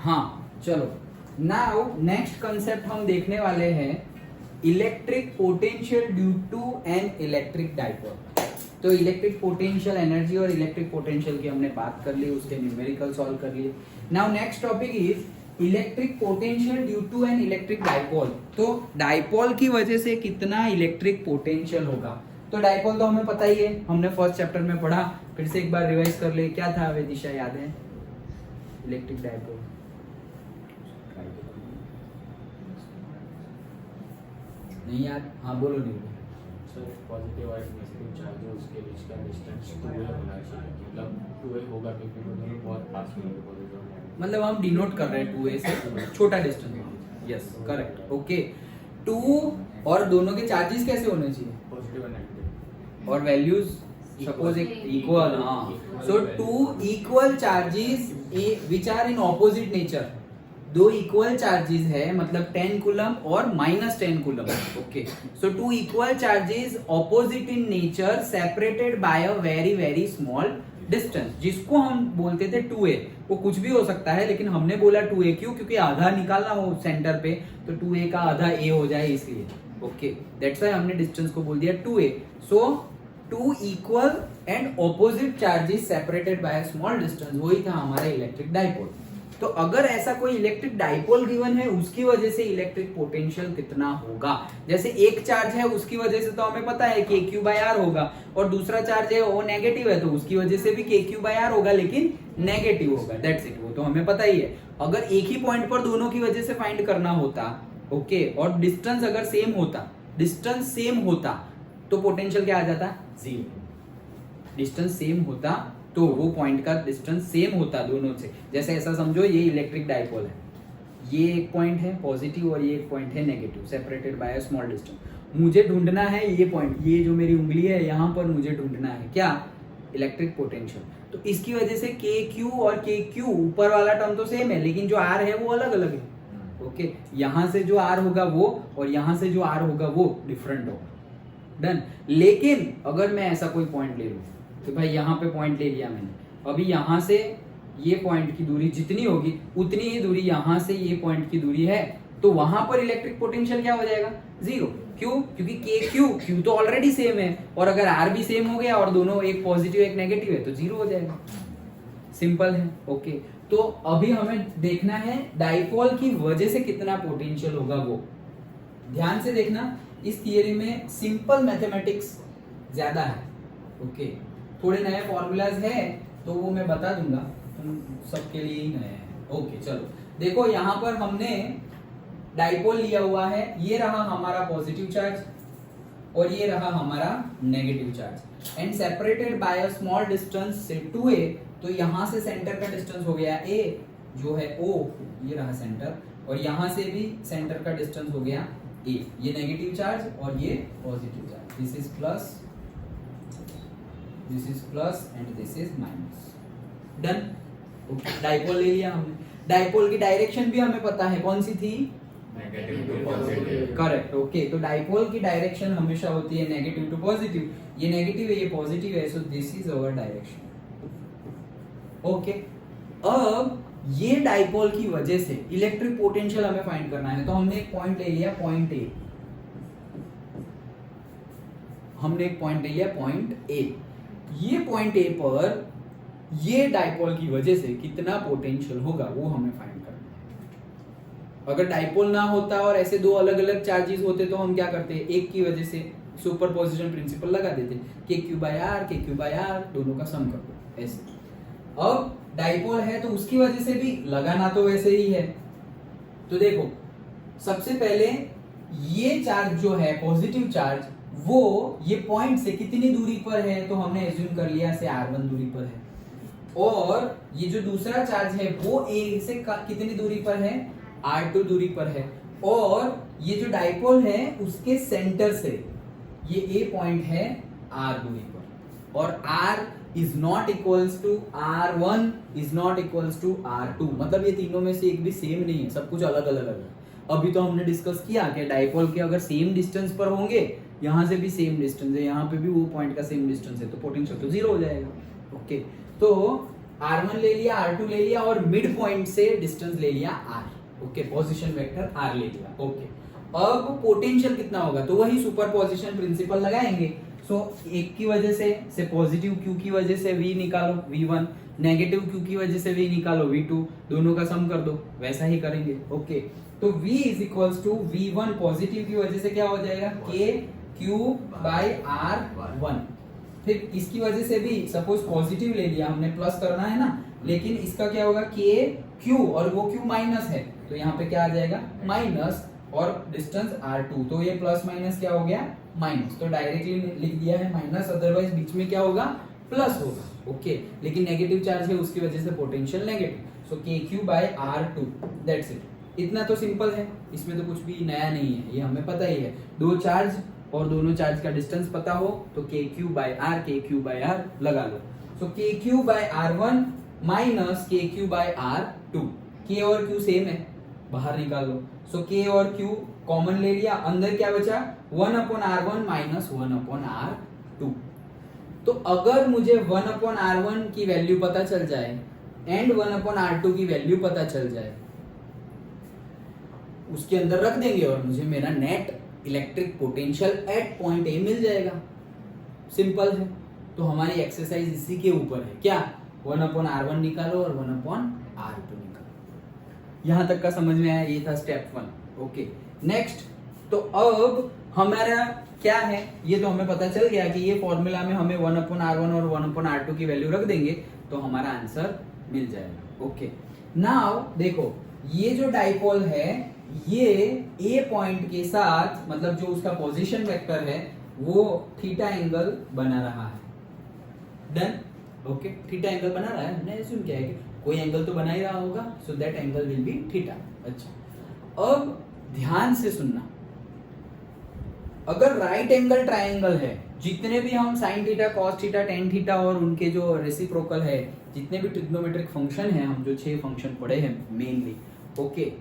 हाँ चलो, now next concept हम देखने वाले हैं electric potential due to an electric dipole. तो इलेक्ट्रिक पोटेंशियल एनर्जी और इलेक्ट्रिक पोटेंशियल की हमने बात कर ली, उसके न्यूमेरिकल सॉल्व कर लिए। Now next topic is electric potential due to an electric dipole. तो डाइपोल की वजह से कितना इलेक्ट्रिक पोटेंशियल होगा। तो डाइपोल तो हमें पता ही है, हमने फर्स्ट चैप्टर में पढ़ा, फिर से एक बार रिवाइज कर ले। क्या था वेदिशा, याद है? इलेक्ट्रिक डाइपोल नहीं याद? हाँ बोलो नहीं। सर पॉजिटिव और नेगेटिव चार्जेस के बीच का डिस्टेंस 2a होना चाहिए, मतलब 2a होगा क्योंकि वो दोनों बहुत पास में होंगे पॉजिटिव और नेगेटिव। मतलब हम डिनोट कर रहे हैं 2a से छोटा डिस्टेंस। Yes correct, okay. 2 और दोनों के चार्जेस कैसे होने चाहिए? पॉजिटिव और नेगेटिव और वैल्यूज सपोज एक इक्वल। हाँ, so 2 equal charges which are in opposite nature. दो इक्वल चार्जेस है, मतलब 10 कूलम और -10 coulomb. Okay, so 2 equal charges opposite in nature separated by a very very small distance, जिसको हम बोलते थे 2a। वो कुछ भी हो सकता है, लेकिन हमने बोला 2a क्यों? क्योंकि आधा निकालना हो सेंटर पे, तो 2a का आधा a हो जाए इसलिए। ओके, दैट्स व्हाई हमने डिस्टेंस को बोल दिया 2a। So 2 equal and opposite charges separated by a small distance, वही था हमारा इलेक्ट्रिक डाइपोल। तो अगर ऐसा कोई इलेक्ट्रिक डाइपोल गिवन है, उसकी वजह से इलेक्ट्रिक पोटेंशियल कितना होगा। जैसे एक चार्ज है, उसकी वजह से तो हमें पता है कि KQ/R होगा, और दूसरा चार्ज है वो नेगेटिव है, तो उसकी वजह से भी KQ/R होगा, लेकिन नेगेटिव होगा। दैट्स इट, वो तो हमें पता ही है। अगर एक ही पॉइंट पर दोनों की वजह से फाइंड करना होता, ओके, और डिस्टेंस अगर सेम होता, तो पोटेंशियल क्या आ जाता? 0। डिस्टेंस सेम होता तो वो पॉइंट का डिस्टेंस सेम होता दोनों से। जैसे ऐसा समझो, ये इलेक्ट्रिक डाइपोल है, ये एक पॉइंट है पॉजिटिव और ये एक पॉइंट है negative, separated by a small distance. मुझे ढूंढना है ये पॉइंट, ये जो मेरी उंगली है यहाँ पर मुझे ढूंढना है क्या? Electric potential. तो इसकी वजह से KQ और KQ, ऊपर वाला टर्म तो सेम है, लेकिन जो R है वो अलग अलग है। ओके, यहाँ से जो R होगा वो, और यहाँ से जो R होगा वो डिफरेंट होगा। डन। लेकिन अगर मैं ऐसा कोई पॉइंट ले लूं, तो भाई यहाँ पे पॉइंट ले लिया मैंने, अभी यहाँ से ये पॉइंट की दूरी जितनी होगी उतनी ही दूरी यहाँ से ये पॉइंट की दूरी है, तो वहां पर इलेक्ट्रिक पोटेंशियल क्या हो जाएगा? 0। क्यों? क्योंकि Q तो ऑलरेडी सेम है, और अगर R भी सेम हो गया और दोनों एक पॉजिटिव एक नेगेटिव है, तो 0 हो जाएगा। सिंपल है। ओके, तो अभी हमें देखना है डाइपोल की वजह से कितना पोटेंशियल होगा। वो ध्यान से देखना, इस थियरी में सिंपल मैथमेटिक्स ज्यादा है। ओके, थोड़े नए फॉर्मूलाज है तो वो मैं बता दूंगा, तुम सबके लिए ही नए हैं। ओके चलो देखो, यहाँ पर हमने डाइपोल लिया हुआ है, ये रहा हमारा पॉजिटिव चार्ज और ये रहा हमारा negative charge, and separated by a small distance से 2a। तो यहाँ से सेंटर का डिस्टेंस हो गया a, जो है O, ये रहा सेंटर, और यहाँ से भी सेंटर का डिस्टेंस हो गया a। ये नेगेटिव चार्ज और ये positive charge, this is plus, this is plus and this is minus. Done. Okay, dipole ले लिया हमने। डाइपोल की डायरेक्शन भी हमें पता है, कौन सी थी? Negative to positive. Correct. Okay, तो डाइपोल की डायरेक्शन हमेशा होती है नेगेटिव टू पॉजिटिव। ये नेगेटिव है, ये पॉजिटिव है, so this is our direction. Okay, अब ये डाइपोल की वजह से इलेक्ट्रिक पोटेंशियल हमें फाइंड करना है, तो हमने एक पॉइंट ले लिया, पॉइंट A। हमने एक पॉइंट ले लिया, पॉइंट A। ये पॉइंट A पर ये डाइपोल की वजह से कितना पोटेंशियल होगा वो हमें फाइंड करना है। अगर डाइपोल ना होता और ऐसे दो अलग अलग चार्जेस होते, तो हम क्या करते? एक की वजह से सुपरपोजिशन प्रिंसिपल लगा देते, KQ/R दोनों का सम कर दो ऐसे। अब डाइपोल है तो उसकी वजह से भी लगाना तो वैसे ही है। तो देखो, सबसे पहले ये चार्ज जो है पॉजिटिव चार्ज, वो ये पॉइंट से कितनी दूरी पर है? तो हमने एज्यूम कर लिया से R1 दूरी पर है, और ये जो दूसरा चार्ज है वो A से कितनी दूरी पर है? R2 दूरी पर है, और ये जो डाइपोल है उसके सेंटर से ये A पॉइंट है R दूरी पर, और R is not equals to R1 is not equals to R2, मतलब ये तीनों में से एक भी सेम नहीं है, सब कुछ अलग अलग है। अभी तो हमने डिस्कस किया कि डाइपोल के अगर सेम डिस्टेंस पर होंगे, यहाँ से भी सेम डिस्टेंस है, यहाँ पे भी वो पॉइंट का सेम डिस्टेंस है, तो पोटेंशियल तो 0 हो जाएगा। ओके, तो R1 ले लिया, R2 ले लिया और मिड पॉइंट से डिस्टेंस ले लिया R। Okay, position vector R ले लिया। ओके, अब पोटेंशियल कितना होगा, तो वही सुपरपोजिशन प्रिंसिपल लगाएंगे। सो एक की वजह से पॉजिटिव Q की वजह से V निकालो V1, नेगेटिव Q की वजह से V निकालो V2, दोनों का सम कर दो, वैसा ही करेंगे। ओके, तो V is equals to V1 positive की वजह से क्या हो जाएगा, KQ/R1। फिर इसकी वजह से भी सपोज पॉजिटिव ले लिया हमने, प्लस करना है ना, लेकिन इसका क्या होगा KQ और वो Q माइनस है, तो यहाँ पे क्या आ जाएगा माइनस, और डिस्टेंस R2, तो ये प्लस माइनस क्या हो गया माइनस, तो डायरेक्टली लिख दिया है माइनस, अदरवाइज बीच में क्या होगा प्लस होगा। ओके, लेकिन नेगेटिव चार्ज है उसकी वजह से potential negative, so KQ/R2, that's it. इतना तो सिंपल है, इसमें तो कुछ भी नया नहीं है, ये हमें पता ही है। दो चार्ज और दोनों चार्ज का डिस्टेंस पता हो तो KQ/R लगा लो। सो KQ/R1 माइनस KQ/R2, K और Q सेम है, बाहर निकाल लो। सो K और Q कॉमन ले लिया, अंदर क्या बचा 1/R1 माइनस 1/R2। तो अगर मुझे 1/R1 की वैल्यू पता चल जाए एंड 1/R2 की वैल्यू पता चल जाए, उसके अंदर रख देंगे और मुझे मेरा net electric potential at point A मिल जाएगा। सिंपल है। तो हमारी एक्सरसाइज इसी के ऊपर है, क्या 1/R1 निकालो और 1/R2 निकालो। यहां तक का समझ में आया, ये था स्टेप 1। ओके, नेक्स्ट, तो अब हमारा क्या है, ये तो हमें पता चल गया कि ये फॉर्मूला में हमें 1/R1 और 1/R2 की वैल्यू रख देंगे तो हमारा आंसर मिल जाएगा। ओके, नाउ देखो, ये जो डाइपोल है ये ए पॉइंट के साथ, मतलब जो उसका पोजीशन वेक्टर है वो थीटा एंगल बना रहा है। डन। ओके, थीटा एंगल बना रहा है, हमने एज्यूम किया है कि कोई एंगल तो बना ही रहा होगा, so that angle will be theta. अच्छा, अब ध्यान से सुनना, अगर राइट एंगल ट्रायंगल है, जितने भी हम sine theta, cos theta, tan theta और उनके जो रेसिप्रोकल है, जितने भी ट्रिग्नोमेट्रिक फंक्शन है, हम जो 6 फंक्शन पढ़े हैं मेनली, ओके,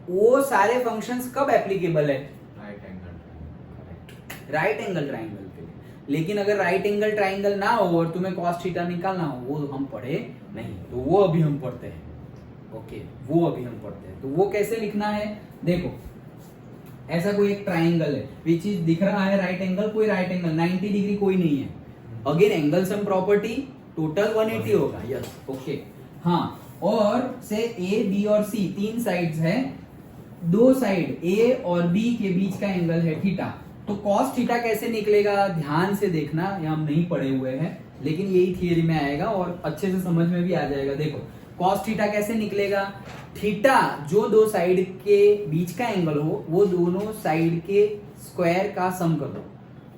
वो सारे फंक्शंस कब एप्लीकेबल है, राइट एंगल ट्रायंगल के लिए। लेकिन अगर राइट एंगल ट्रायंगल ना हो और तुम्हें कॉस थीटा निकालना हो, वो हम पढ़े नहीं, तो वो अभी हम पढ़ते हैं। ओके, वो अभी हम पढ़ते हैं। तो वो कैसे लिखना है, देखो, ऐसा कोई एक ट्रायंगल है विच इज दिख रहा है राइट एंगल, कोई राइट एंगल 90 डिग्री कोई नहीं है, again angle sum property total 180 होगा। यस, ओके, हाँ, और से ए बी और सी 3 साइड्स है, दो साइड ए और बी के बीच का एंगल है थीटा। तो कॉस थीटा कैसे निकलेगा, ध्यान से देखना, ये हम नहीं पढ़े हुए हैं, लेकिन यही थियरी में आएगा और अच्छे से समझ में भी आ जाएगा। देखो, कॉस थीटा कैसे निकलेगा, थीटा जो दो साइड के बीच का एंगल हो वो दोनों साइड के स्क्वायर का सम कर दो।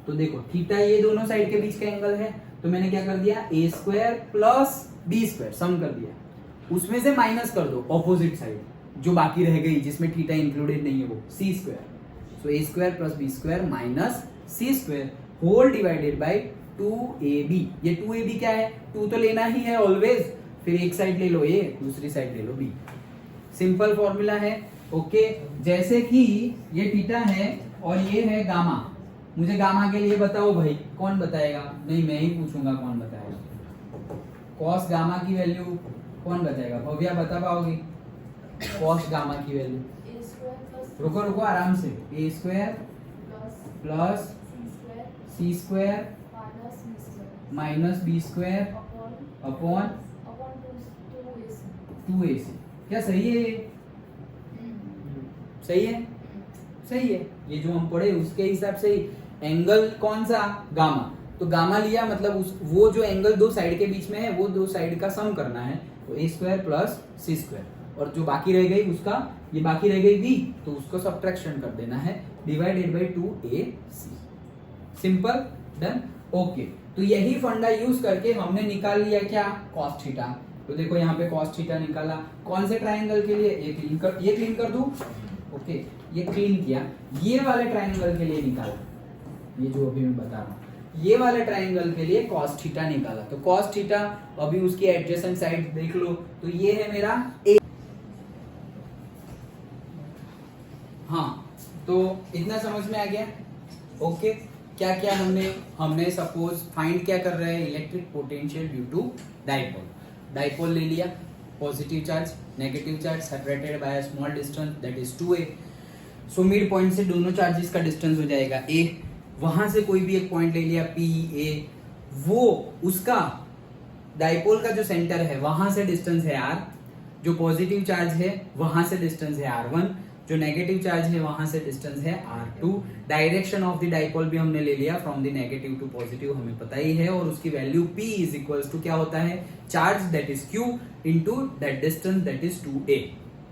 तो देखो, थीटा ये दोनों साइड के बीच का एंगल है, तो मैंने क्या कर दिया, ए स्क्वायर प्लस बी स्क्वायर सम कर दिया, उसमें से माइनस कर दो ऑपोजिट साइड जो बाकी रह गई जिसमें थीटा इंक्लूडेड नहीं है, वो C square. So A square plus B square minus C square whole divided by 2ab। ये 2ab क्या है, 2 तो लेना ही है ऑलवेज, फिर एक साइड ले लो ए, दूसरी साइड ले लो बी। सिंपल फॉर्मूला है। ओके, जैसे कि ये थीटा है और ये है गामा, मुझे गामा के लिए बताओ भाई, कौन बताएगा, नहीं मैं ही पूछूंगा, कौन बताएगा, कॉस गामा की वैल्यू कौन बताएगा, भव्या बता पाओगे कॉस गामा की वैल्यू? रुको रुको आराम से, A square plus C square minus B square upon 2ac। क्या सही है, सही है, सही है, ये जो हम पढ़े उसके हिसाब से ही। एंगल कौन सा, गामा, तो गामा लिया मतलब वो जो एंगल दो साइड के बीच में है वो दो साइड का सम करना है, तो ए स्क्वायर प्लस सी स्क्वायर, और जो बाकी रह गई उसका, ये बाकी रह गई बी, तो उसको सब्ट्रैक्शन कर देना है, divided by 2ac। Simple, done. Okay, तो यही फंडा यूज करके हमने निकाल लिया क्या, कॉस थीटा। तो देखो यहाँ पे कॉस थीटा निकाला, कौन से ट्रायंगल के लिए, ये क्लीन कर दूं। ओके, ये क्लीन किया, ये वाले ट्रायंगल के लिए निकाला, ये जो अभी मैं बता रहा हूँ, ये वाले ट्रायंगल के लिए cos थीटा निकाला। तो cos थीटा अभी उसकी एडजेसेंट साइड देख लो, तो ये है मेरा a। हाँ, तो इतना समझ में आ गया। ओके, क्या क्या हमने सपोज फाइंड क्या कर रहे हैं, electric potential due to dipole. Dipole ले लिया, positive charge negative charge separated by a small distance that is 2a। So mid point से दोनों चार्जेस का डिस्टेंस हो जाएगा a, वहां से कोई भी एक पॉइंट ले लिया p a, वो उसका डाइपोल का जो सेंटर है वहां से डिस्टेंस है r, जो पॉजिटिव चार्ज है वहां से डिस्टेंस है r1, जो नेगेटिव चार्ज है वहां से डिस्टेंस है r2। Direction of the dipole भी हमने ले लिया from the negative to positive, हमें पता ही है, और उसकी value p is equals to क्या होता है, charge that is q into that distance that is 2a।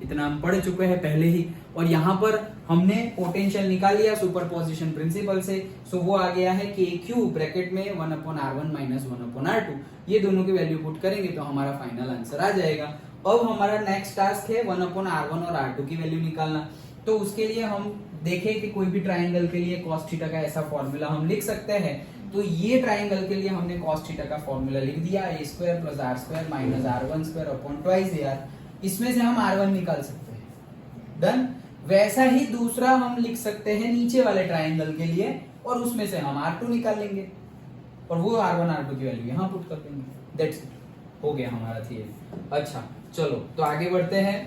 इतना हम पढ़ चुके हैं पहले ही। और यहाँ पर हमने पोटेंशियल निकाल लिया सुपरपोजिशन प्रिंसिपल से। सो वो आ गया है के क्यू ब्रैकेट में 1/r1 माइनस 1/r2। ये दोनों की वैल्यू पुट करेंगे तो हमारा फाइनल आंसर आ जाएगा। अब हमारा नेक्स्ट टास्क है 1/r1 और r2 की वैल्यू निकालना। तो उसके लिए हम देखें कि कोई भी ट्राइंगल के लिए cos थीटा का ऐसा फॉर्मूला हम लिख सकते हैं। तो ये ट्राइंगल के लिए हमने cos थीटा का फॉर्मूला लिख दिया, a square plus r square minus r1 square upon twice ar। इसमें से हम r1 निकाल सकते हैं। डन। वैसा ही दूसरा हम लिख सकते हैं नीचे वाले ट्राइंगल के लिए, और उसमें से हम r2 निकाल लेंगे और वो r1 r2 की वैल्यू यहाँ पुट कर देंगे। दैट्स इट, हो गया हमारा थियरी। अच्छा चलो तो आगे बढ़ते हैं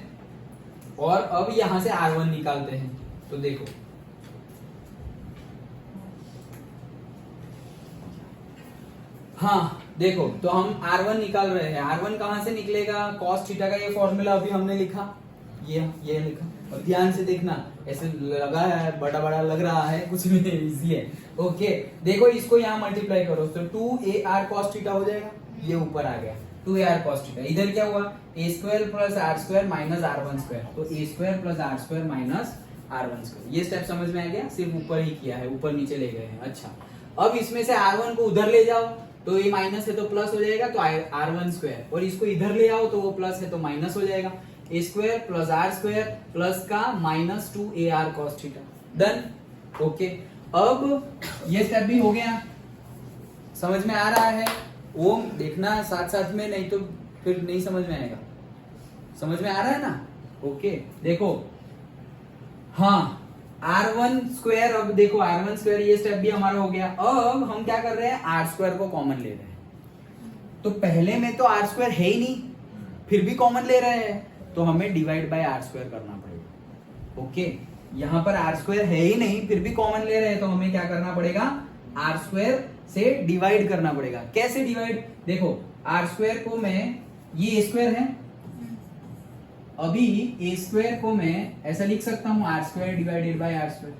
और अब यहां से r1 निकालते हैं। तो देखो हाँ देखो, तो हम r1 निकाल रहे हैं। r1 कहां से निकलेगा, cos थीटा का ये फॉर्मूला अभी हमने लिखा, ये लिखा, और ध्यान से देखना, ऐसे लगा है बड़ा बड़ा लग रहा है, कुछ भी नहीं, इजी है। ओके देखो, इसको यहाँ मल्टीप्लाई करो तो 2ar cos थीटा हो जाएगा, ये ऊपर आ गया 2ar cos थीटा। इधर क्या हुआ, a square plus r square minus r1 square, तो a square plus r square minus r1 square. ये स्टेप समझ में आ गया, सिर्फ ऊपर ही किया है, ऊपर नीचे ले गए हैं। अच्छा अब इसमें से r1 को उधर ले जाओ तो ये माइनस है तो प्लस हो जाएगा, तो r1 स्क्वायर, और इसको इधर ले आओ तो वो प्लस है तो माइनस हो जाएगा, a square plus r square plus का minus 2ar cos theta. Done. Okay अब ये स्टेप भी हो गया, समझ में आ रहा है। वो देखना साथ साथ में, नहीं तो फिर नहीं समझ में आएगा। समझ में आ रहा है ना। ओके देखो, हाँ r1 स्क्वायर, अब देखो r1 स्क्वायर ये स्टेप भी हमारा हो गया। अब हम क्या कर रहे हैं, r स्क्वायर को कॉमन ले रहे हैं। तो पहले में तो r स्क्वायर है ही नहीं, फिर भी कॉमन ले रहे हैं, तो हमें डिवाइड बाय r स्क्वायर करना पड़ेगा। ओके यहाँ पर r स्क्वायर है ही नहीं, फिर भी कॉमन ले रहे हैं, तो हमें क्या करना पड़ेगा, r स्क्वायर से डिवाइड करना पड़ेगा। कैसे डिवाइड, देखो r स्क्वायर को मैं, ये a स्क्वायर है, अभी a स्क्वायर को मैं ऐसा लिख सकता हूं, r square divided by r square.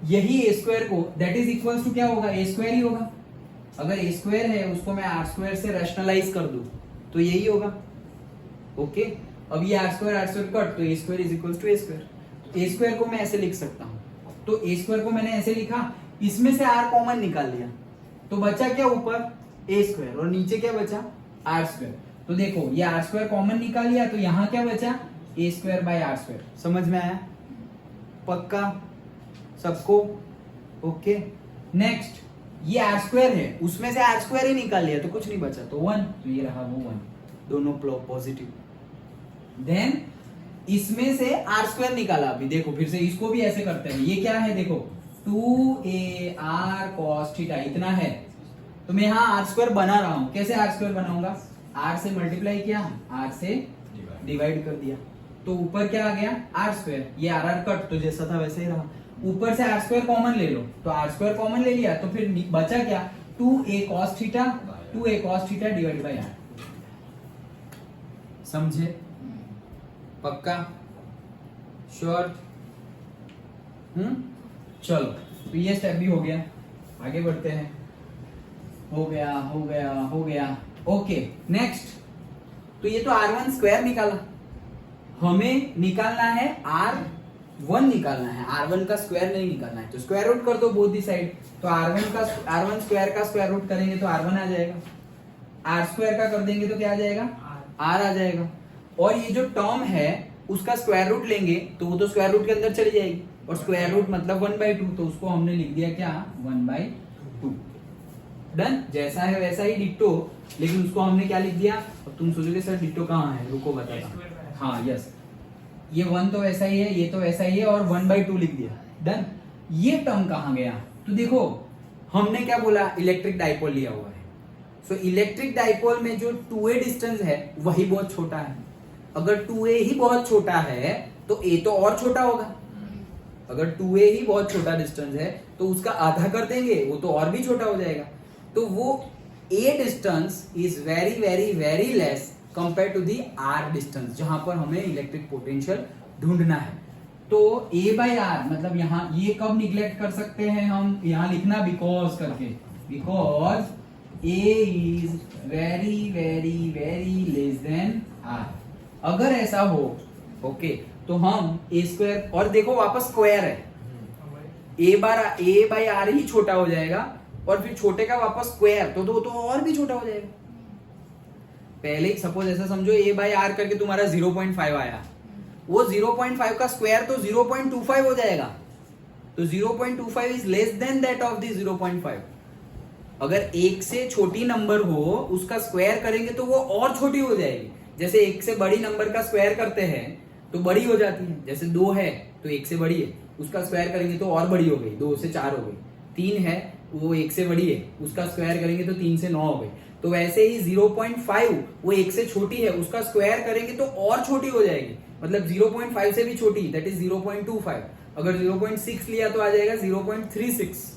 यही a स्क्वायर को दैट इज इक्वल्स टू क्या होगा, a स्क्वायर ही होगा। अगर a स्क्वायर है उसको मैं r स्क्वायर से रैशनलाइज कर दूं तो यही होगा। ओके अब ये r स्क्वायर कट, तो a square is equals to a square. a square को मैं ऐसे लिख सकता हूं, तो a स्क्वायर को मैंने ऐसे लिखा, इसमें से r कॉमन निकाल लिया, तो बचा क्या ऊपर a स्क्वायर, और नीचे क्या बचा, r स्क्वायर। तो देखो ये r स्क्वायर कॉमन निकाल लिया, तो यहाँ क्या बचा, a square bye r square. समझ में आया पक्का सबको। ओके नेक्स्ट, ये r स्क्वायर है, उसमें से r स्क्वायर ही निकाल लिया तो कुछ नहीं बचा, तो 1, तो ये रहा वो 1, दोनों पॉजिटिव। देन इसमें से r स्क्वायर निकाला, अभी देखो फिर से इसको भी ऐसे करते हैं। ये क्या है, देखो 2ar cos थीटा इतना है, तो मैं यहाँ r स्क्वायर बना रहा हूं। कैसे r स्क्वायर बनाऊंगा, r से मल्टीप्लाई किया, r से डिवाइड कर दिया, तो ऊपर क्या आ गया, r स्क्वायर, ये r कट, तो जैसा था वैसे ही रहा। ऊपर से r स्क्वायर कॉमन ले लो, तो r स्क्वायर कॉमन ले लिया, तो फिर बचा क्या, 2a cos theta divide by r। समझे पक्का, श्योर। चलो तो ये स्टेप भी हो गया, आगे बढ़ते हैं। हो गया। ओके नेक्स्ट, तो ये तो r1 स्क्वायर निकाला, हमें निकालना है r1 निकालना है, r1 का स्क्वायर नहीं निकालना है। तो स्क्वायर रूट कर दो बोथ दी साइड, तो r1 स्क्वायर का स्क्वायर रूट करेंगे तो r1 आ जाएगा, r स्क्वायर का कर देंगे तो क्या आ जाएगा, r आ जाएगा। और ये जो टर्म है उसका स्क्वायर रूट लेंगे तो वो तो स्क्वायर रूट के अंदर चली जाएगी, और स्क्वायर रूट मतलब 1/2, तो उसको हमने लिख दिया क्या, 1/2। डन। जैसा है वैसा ही डिट्टो, लेकिन उसको हमने क्या लिख दिया। अब तुम सोचोगे सर डिट्टो कहाँ है, रुको बताता। हाँ यस, ये 1 तो वैसा ही है, ये तो वैसा ही है, और 1/2 लिख दिया। डन। ये टर्म कहाँ गया, तो देखो हमने क्या बोला, इलेक्ट्रिक डाइपोल लिया हुआ है। सो इलेक्ट्रिक डाइपोल में जो 2a डिस्टेंस है वही बहुत छोटा है। अगर 2a ही बहुत छोटा है तो a तो और छोटा होगा। अगर 2a ही बहुत छोटा डिस्टेंस है तो उसका आधा कर देंगे, वो तो और भी छोटा हो जाएगा। तो वो a distance is very very very less compare to the r distance, जहां पर हमें इलेक्ट्रिक पोटेंशियल ढूंढना है। तो a बाई आर मतलब यहाँ ये कब निग्लेक्ट कर सकते हैं हम, यहाँ लिखना बिकॉज करके, because a is very very very less than r। अगर ऐसा हो ओके तो हम a स्क्वायर, और देखो वापस स्क्वायर है, a बाई आर ही छोटा हो जाएगा और फिर छोटे का वापस स्क्वायर तो और भी छोटा हो जाएगा। पहले सपोज ऐसा समझो a बाई आर करके तुम्हारा 0.5 आया, वो 0.5 का स्क्वायर तो 0.25 हो जाएगा। तो 0.25 is less then that of the 0.5। अगर एक से छोटी नंबर हो उसका स्क्वायर करेंगे तो वो और छोटी हो जाएगी। जैसे एक से बड़ी नंबर का स्क्वायर करते हैं तो बड़ी हो जाती है, जैसे 2 है तो एक से बड़ी है, उसका स्क्वायर करेंगे तो और बड़ी हो गई, 2 से 4 हो गई। 3 है वो एक से बड़ी है, उसका स्क्वायर करेंगे तो 3 से 9 हो गई। तो वैसे ही 0.5 वो एक से छोटी है, उसका स्क्वायर करेंगे तो और छोटी हो जाएगी, मतलब 0.5 से भी छोटी, दैट इज 0.25। अगर 0.6 लिया तो आ जाएगा 0.36।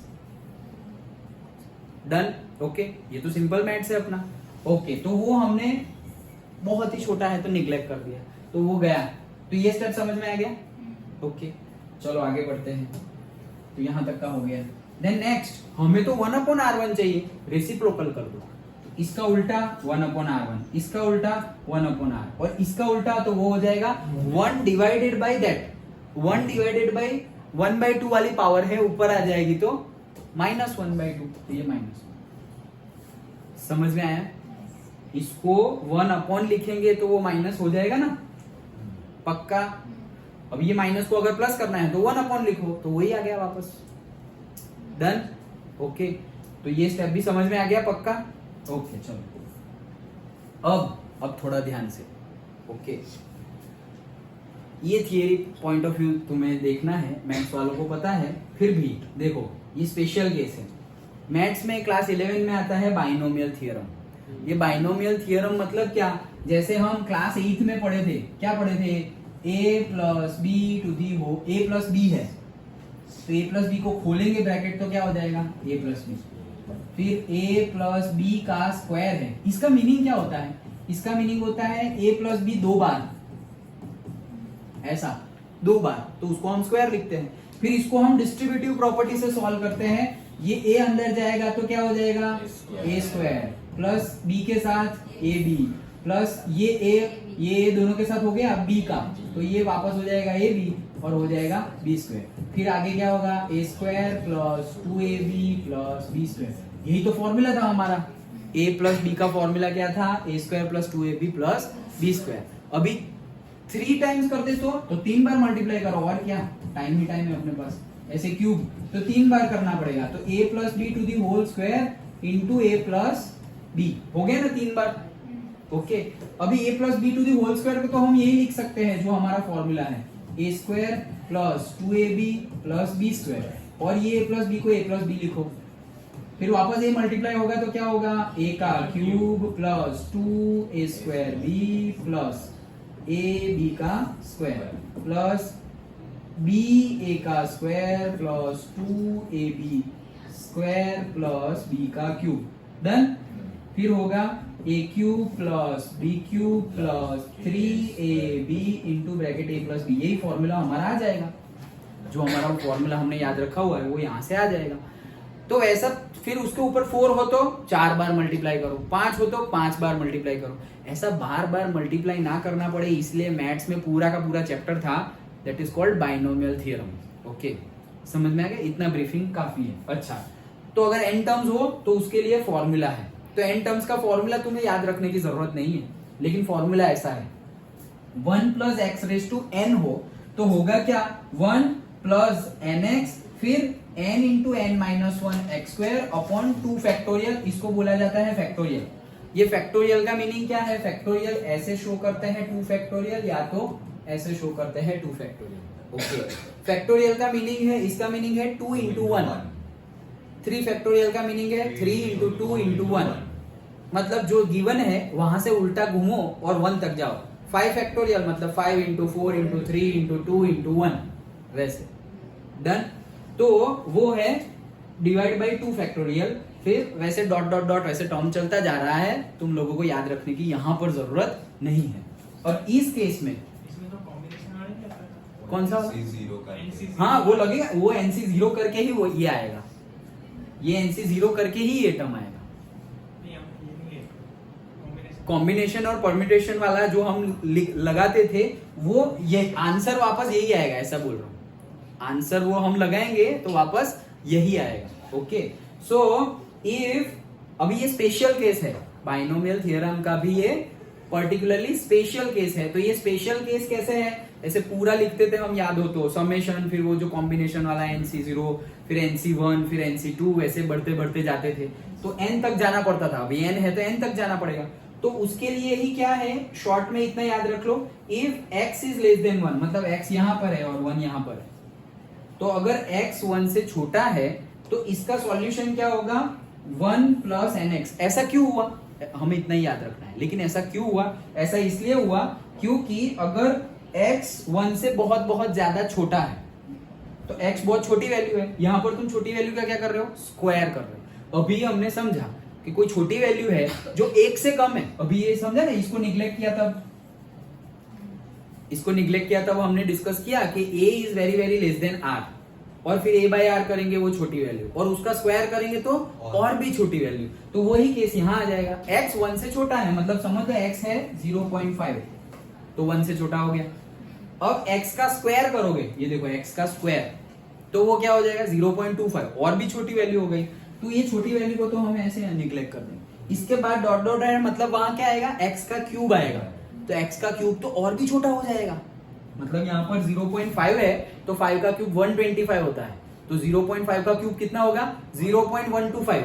Done, okay. ये तो सिंपल मैथ्स है अपना। ओके तो वो हमने बहुत ही छोटा है तो निग्लेक्ट कर दिया, तो वो गया। तो ये स्टेप समझ में आ गया। ओके चलो आगे बढ़ते हैं। तो यहां तक का हो गया। देन नेक्स्ट हमें तो 1/r1 चाहिए, रेसिप्रोकल कर दो। तो इसका उल्टा 1/r1, इसका उल्टा 1/r, और इसका उल्टा तो वो हो जाएगा 1 divided by that, 1 divided by 1/2 वाली पावर है ऊपर आ जाएगी तो -1/2। तो ये माइनस, समझ में आया। इसको 1 लिखेंगे तो वो माइनस हो जाएगा ना, पक्का। अब ये माइनस को अगर प्लस करना है तो 1 लिखो, तो वही आ गया वापस। Done, okay. तो ये स्टेप भी समझ में आ गया, पक्का। ओके चलो अब थोड़ा ध्यान से। ओके ये थियरी पॉइंट ऑफ व्यू तुम्हें देखना है, मैथ्स वालों को पता है, फिर भी देखो ये स्पेशल केस है। मैथ्स में क्लास 11 में आता है बाइनोमियल थ्योरम। ये बाइनोमियल थ्योरम मतलब क्या, जैसे हम क्लास 8 में पढ़े थे, क्या पढ़े थे, a plus b to the whole, a plus B है तो a प्लस बी को खोलेंगे ब्रैकेट तो क्या हो जाएगा a प्लस बी, फिर a प्लस बी का स्क्वायर है। इसका मीनिंग क्या होता है, इसका मीनिंग होता है a प्लस बी 2 बार, ऐसा 2 बार, तो उसको हम स्क्वायर लिखते हैं। फिर इसको हम डिस्ट्रीब्यूटिव प्रॉपर्टी से सॉल्व करते हैं, ये a अंदर जाएगा तो क्या हो जाएगा a स्क्वायर प्लस b के साथ ab प्लस ये दोनों के साथ हो गया b का, तो ये वापस हो जाएगा ab और हो जाएगा b स्क्वायर। फिर आगे क्या होगा a square plus 2ab plus b square. यही तो फॉर्मूला था हमारा, a प्लस b का फॉर्मूला क्या था, a square plus 2ab plus b square. अभी 3 टाइम्स कर दे तो 3 बार मल्टीप्लाई करो, और क्या, टाइम ही टाइम है अपने पास, ऐसे क्यूब तो 3 बार करना पड़ेगा। तो a plus b to the whole square into a plus b, हो गया ना 3 बार। ओके अभी a plus b to the whole square को तो हम यही लिख सकते हैं जो हमारा फॉर्मूला है, a square plus 2ab plus b square, और ये a प्लस बी को a प्लस बी लिखो। फिर वापस a मल्टीप्लाई होगा तो क्या होगा, a का cube plus 2a square b plus ab का स्क्वायर प्लस ba का square plus 2ab square plus b का क्यूब। डन। फिर होगा a cube plus b cube plus 3ab into bracket a plus b। यही formula हमारा आ जाएगा, जो हमारा फॉर्मूला हमने याद रखा हुआ है वो यहाँ से आ जाएगा। तो ऐसा फिर उसके ऊपर 4 हो तो 4 बार मल्टीप्लाई करो, 5 हो तो 5 बार मल्टीप्लाई करो। ऐसा बार बार मल्टीप्लाई ना करना पड़े, इसलिए मैथ्स में पूरा का पूरा चैप्टर था, that is called binomial theorem. Okay समझ में आ गया, इतना ब्रीफिंग काफी है। अच्छा तो अगर n टर्म्स हो तो उसके लिए फॉर्मूला है, तो n टर्म्स का फॉर्मूला तुम्हें याद रखने की जरूरत नहीं है, लेकिन फॉर्मूला ऐसा है, 1 plus x raise to n हो तो होगा क्या, 1 प्लस nx फिर n into n minus 1 x square upon 2 factorial, इसको बोला जाता है फैक्टोरियल। ये फैक्टोरियल का मीनिंग क्या है, फैक्टोरियल ऐसे शो करते हैं 2 फैक्टोरियल, या तो ऐसे शो करते हैं 2 फैक्टोरियल। ओके फैक्टोरियल का मीनिंग है, इसका मीनिंग है 2 इंटू 1। 3 फैक्टोरियल का मीनिंग है 3 इंटू 2 इंटू 1। मतलब जो गिवन है वहां से उल्टा घूमो और 1 तक जाओ। 5 फैक्टोरियल मतलब 5 इंटू 4 इंटू 3 इंटू 2 इंटू 1 वैसे। डन। तो वो है डिवाइड बाई 2 फैक्टोरियल। फिर वैसे डॉट डॉट डॉट वैसे टर्म चलता जा रहा है, तुम लोगों को याद रखने की यहां पर जरूरत नहीं है। और इस केस में इसमें तो कॉम्बिनेशन वाला नहीं आता। कौन सा? NC0 का हाँ वो लगेगा, वो NC 0 करके ही वो ये आएगा, ये NC 0 करके ही ये टर्म आएगा। नहीं, हम ये नहीं है कॉम्बिनेशन। कॉम्बिनेशन और परम्यूटेशन वाला जो हम लगाते थे वो ये आंसर वापस यही आएगा, ऐसा बोल रहा हूँ। आंसर वो हम लगाएंगे तो वापस यही आएगा। ओके सो इफ अभी ये स्पेशल केस है, बाइनोमियल थ्योरम का भी ये पर्टिकुलरली स्पेशल केस है। तो ये स्पेशल केस कैसे है? ऐसे पूरा लिखते थे हम, याद हो तो समेशन, फिर वो जो कॉम्बिनेशन वाला NC0, फिर NC1, फिर NC2 वैसे बढ़ते बढ़ते जाते थे तो n तक जाना पड़ता था। अभी n है तो n तक जाना पड़ेगा। तो उसके लिए ही क्या है, शॉर्ट में इतना याद रख लो, if x is less than 1, मतलब x यहां पर है और 1 यहां पर है, तो अगर x 1 से छोटा है तो इसका सॉल्यूशन क्या होगा, 1 प्लस nx। ऐसा क्यों हुआ, हमें इतना ही याद रखना है। लेकिन ऐसा क्यों हुआ? ऐसा इसलिए हुआ क्योंकि अगर x 1 से बहुत बहुत ज्यादा छोटा है तो x बहुत छोटी वैल्यू है, यहां पर तुम छोटी वैल्यू का क्या कर रहे हो, स्क्वायर कर रहे हो। अभी हमने समझा कि कोई छोटी वैल्यू है जो 1 से कम है, अभी ये समझा ना, इसको निग्लेक्ट किया तब, इसको निग्लेक्ट किया तब हमने डिस्कस किया कि a is very very less than r, और फिर a बाय r करेंगे वो छोटी वैल्यू, और उसका स्क्वायर करेंगे तो और भी छोटी वैल्यू। तो वही केस यहाँ आ जाएगा, x 1 से छोटा है, मतलब समझ लो x है 0.5 तो 1 से छोटा हो गया। अब x का स्क्वायर करोगे, ये देखो x का स्क्वायर, तो वो क्या हो जाएगा 0.25, और भी छोटी वैल्यू हो गई। तो ये छोटी वैल्यू को तो हम ऐसे निग्लेक्ट कर देंगे। इसके बाद डॉट डॉट है, मतलब वहां क्या आएगा, x का क्यूब आएगा, तो x का क्यूब तो और भी छोटा हो जाएगा। मतलब यहाँ पर 0.5 है तो 5 का क्यूब 125 होता है, तो 0.5 का क्यूब कितना होगा, 0.125,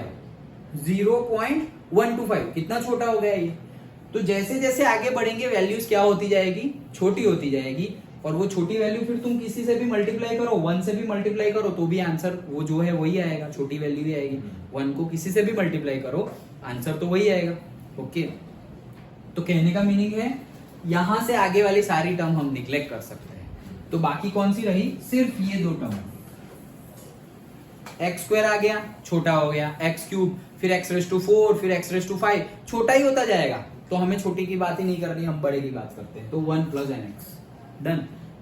0.125 कितना छोटा हो गया ये। तो जैसे जैसे आगे बढ़ेंगे वैल्यूज क्या होती जाएगी, छोटी होती जाएगी, और वो छोटी वैल्यू फिर तुम किसी से भी मल्टीप्लाई करो, 1 से भी मल्टीप्लाई करो तो भी आंसर वो जो है वही आएगा, छोटी वैल्यू ही आएगी। 1 को किसी से भी मल्टीप्लाई करो आंसर तो वही आएगा। ओके, तो कहने का मीनिंग है यहां से आगे वाली सारी टर्म हम निग्लेक्ट कर सकते हैं। तो बाकी कौन सी रही, सिर्फ ये दो टर्म। एक्स स्क्वायर आ गया, छोटा हो गया, एक्स क्यूब, फिर एक्स रेस टू 4, फिर एक्स रेस टू 5, छोटा ही होता जाएगा। तो हमें छोटी की बात ही नहीं करनी, हम बड़े की बात करते हैं। तो 1 प्लस एन एक्स, डन।